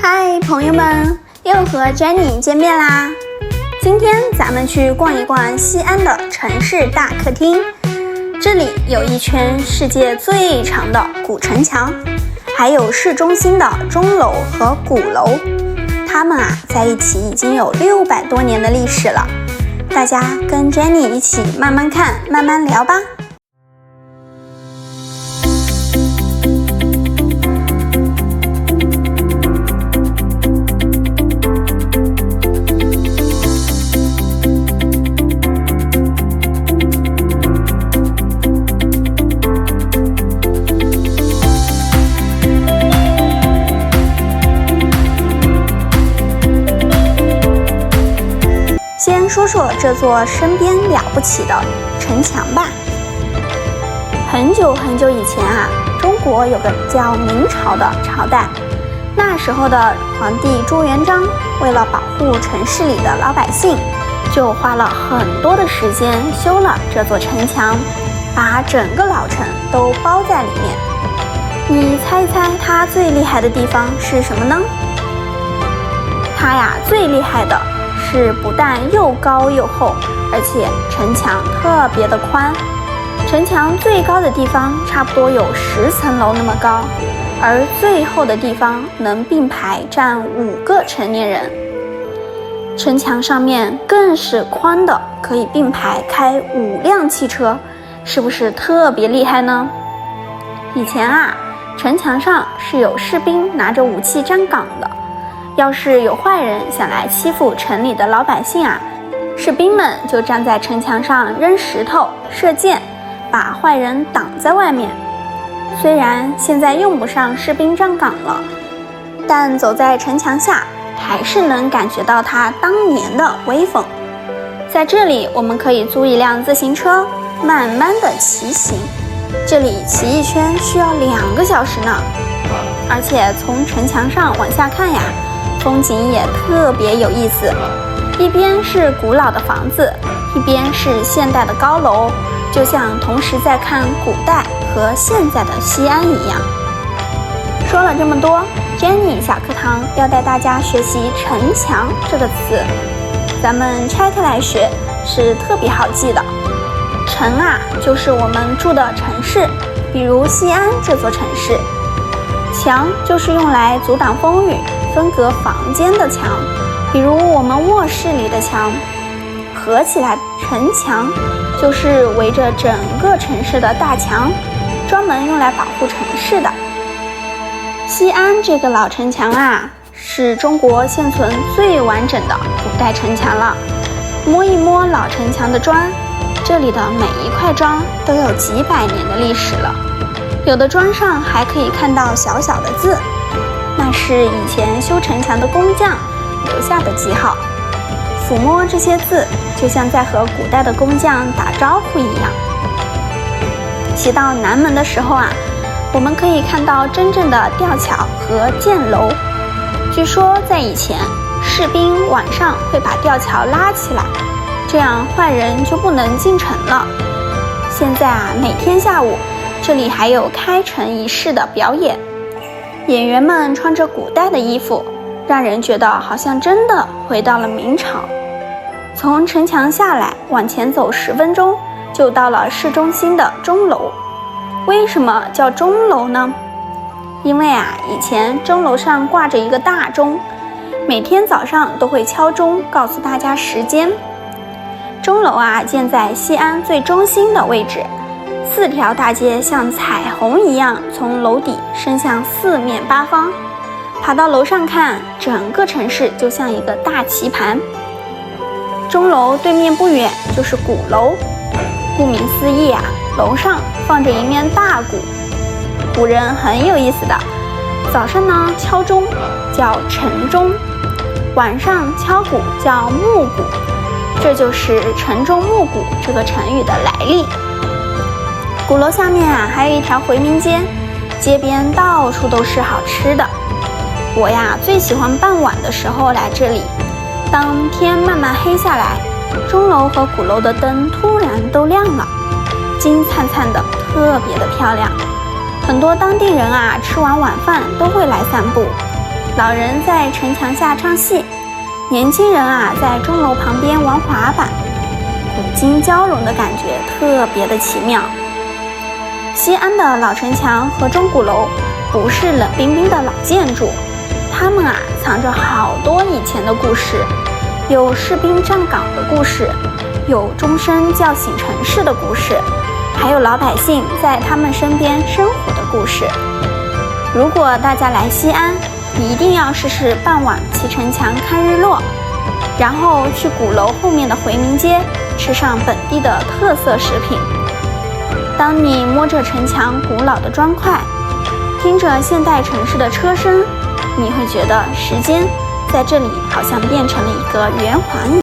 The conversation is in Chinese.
嗨，朋友们，又和 Jenny 见面啦！今天咱们去逛一逛西安的城市大客厅，这里有一圈世界最长的古城墙，还有市中心的钟楼和鼓楼，它们在一起已经有600多年的历史了。大家跟 Jenny 一起慢慢看，慢慢聊吧。先说说这座身边了不起的城墙吧。很久很久以前中国有个叫明朝的朝代，那时候的皇帝朱元璋为了保护城市里的老百姓，就花了很多的时间修了这座城墙，把整个老城都包在里面。你猜猜他最厉害的地方是什么呢？他最厉害的是不但又高又厚，而且城墙特别的宽。城墙最高的地方差不多有10层楼那么高，而最厚的地方能并排站5个成年人。城墙上面更是宽的，可以并排开5辆汽车，是不是特别厉害呢？以前城墙上是有士兵拿着武器站岗的，要是有坏人想来欺负城里的老百姓士兵们就站在城墙上扔石头、射箭，把坏人挡在外面。虽然现在用不上士兵站岗了，但走在城墙下还是能感觉到它当年的威风。在这里我们可以租一辆自行车，慢慢的骑行，这里骑一圈需要2个小时呢。而且从城墙上往下看风景也特别有意思，一边是古老的房子，一边是现代的高楼，就像同时在看古代和现在的西安一样。说了这么多， Jenny 小课堂要带大家学习城墙这个词，咱们拆开来学是特别好记的。城就是我们住的城市，比如西安这座城市。墙就是用来阻挡风雨、分隔房间的墙，比如我们卧室里的墙。合起来城墙就是围着整个城市的大墙，专门用来保护城市的。西安这个老城墙是中国现存最完整的古代城墙了。摸一摸老城墙的砖，这里的每一块砖都有几百年的历史了。有的砖上还可以看到小小的字，那是以前修城墙的工匠留下的记号。抚摸这些字，就像在和古代的工匠打招呼一样。骑到南门的时候我们可以看到真正的吊桥和箭楼。据说在以前，士兵晚上会把吊桥拉起来，这样坏人就不能进城了。现在每天下午这里还有开城仪式的表演，演员们穿着古代的衣服，让人觉得好像真的回到了明朝。从城墙下来往前走10分钟，就到了市中心的钟楼。为什么叫钟楼呢？因为以前钟楼上挂着一个大钟，每天早上都会敲钟告诉大家时间。钟楼建在西安最中心的位置，4条大街像彩虹一样从楼底伸向4面8方，爬到楼上看，整个城市就像一个大棋盘。钟楼对面不远就是鼓楼，顾名思义楼上放着一面大鼓。古人很有意思的，早上呢敲钟叫晨钟，晚上敲鼓叫暮鼓，这就是晨钟暮鼓这个成语的来历。鼓楼下面还有一条回民街，街边到处都是好吃的。我最喜欢傍晚的时候来这里，当天慢慢黑下来，钟楼和鼓楼的灯突然都亮了，金灿灿的，特别的漂亮。很多当地人吃完晚饭都会来散步，老人在城墙下唱戏，年轻人啊在钟楼旁边玩滑板，古今交融的感觉特别的奇妙。西安的老城墙和钟鼓楼不是冷冰冰的老建筑，它们啊藏着好多以前的故事，有士兵站岗的故事，有钟声叫醒城市的故事，还有老百姓在他们身边生活的故事。如果大家来西安，一定要试试傍晚骑城墙看日落，然后去鼓楼后面的回民街吃上本地的特色食品。当你摸着城墙古老的砖块，听着现代城市的车声，你会觉得时间在这里好像变成了一个圆环一样。